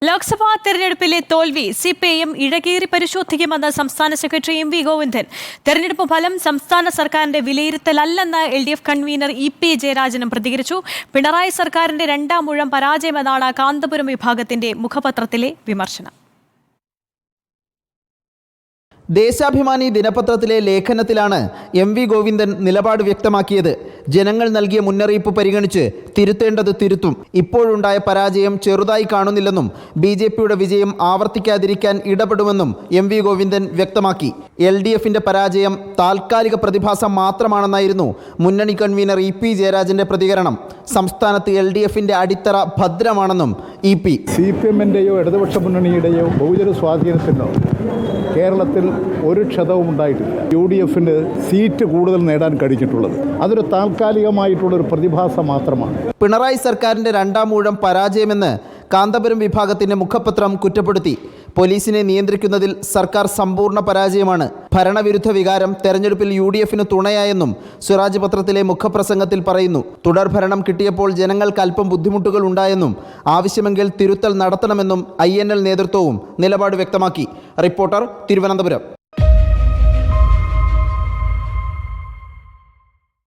ലോക്സഭാ തെരഞ്ഞെടുപ്പിലെ തോൽവി സിപിഐഎം ഇഴകേറി പരിശോധിക്കുമെന്ന് സംസ്ഥാന സെക്രട്ടറി എം.വി. ഗോവിന്ദൻ. തെരഞ്ഞെടുപ്പ് ഫലം സംസ്ഥാന സർക്കാരിന്റെ വിലയിരുത്തലല്ലെന്ന് എൽ.ഡി.എഫ് കൺവീനർ ഇ.പി. ജയരാജനും പ്രതികരിച്ചു. പിണറായി സർക്കാരിന്റെ രണ്ടാം ഊഴം പരാജയമെന്നാണ് കാന്തപുരം വിഭാഗത്തിന്റെ മുഖപത്രത്തിലെ വിമർശനം. ദേശാഭിമാനി ദിനപത്രത്തിലെ ലേഖനത്തിലാണ് എം.വി. ഗോവിന്ദൻ നിലപാട് വ്യക്തമാക്കിയത്. ജനങ്ങൾ നൽകിയ മുന്നറിയിപ്പ് പരിഗണിച്ച് തിരുത്തേണ്ടത് തിരുത്തും. ഇപ്പോഴുണ്ടായ പരാജയം ചെറുതായി കാണുന്നില്ലെന്നും ബി.ജെ.പിയുടെ വിജയം ആവർത്തിക്കാതിരിക്കാൻ ഇടപെടുമെന്നും എം.വി. ഗോവിന്ദൻ വ്യക്തമാക്കി. എൽ.ഡി.എഫിന്റെ പരാജയം താൽക്കാലിക പ്രതിഭാസം മാത്രമാണെന്നായിരുന്നു മുന്നണി കൺവീനർ ഇ.പി. ജയരാജന്റെ പ്രതികരണം. സംസ്ഥാനത്ത് എൽ.ഡി.എഫിന്റെ അടിത്തറ ഭദ്രമാണെന്നും ഇ.പി. CPM-ന്റെയോ ഇടതുപക്ഷ മുന്നണിയുടെയോ ബഹുജന സ്വാധീനത്തിനോ കേരളത്തിൽ ഒരു ക്ഷതവും ഉണ്ടായിട്ടില്ല. UDF-ന് സീറ്റ് കൂടുതൽ നേടാൻ കഴിഞ്ഞിട്ടുള്ളത് അതൊരു താൽക്കാലികമായിട്ടുള്ളൊരു പ്രതിഭാസം മാത്രമാണ്. പിണറായി സർക്കാരിന്റെ രണ്ടാം ഊഴം പരാജയമെന്ന് കാന്തപുരം വിഭാഗത്തിന്റെ മുഖപത്രം കുറ്റപ്പെടുത്തി. പോലീസിനെ നിയന്ത്രിക്കുന്നതിൽ സർക്കാർ സമ്പൂർണ്ണ പരാജയമാണ്. ഭരണവിരുദ്ധ വികാരം തെരഞ്ഞെടുപ്പിൽ UDF-ന് തുണയായെന്നും സ്വരാജ് പത്രത്തിലെ മുഖപ്രസംഗത്തിൽ പറയുന്നു. തുടർഭരണം കിട്ടിയപ്പോൾ ജനങ്ങൾക്ക് അല്പം ബുദ്ധിമുട്ടുകൾ ഉണ്ടായെന്നും ആവശ്യമെങ്കിൽ തിരുത്തൽ നടത്തണമെന്നും INL നേതൃത്വവും നിലപാട് വ്യക്തമാക്കി. റിപ്പോർട്ടർ, തിരുവനന്തപുരം.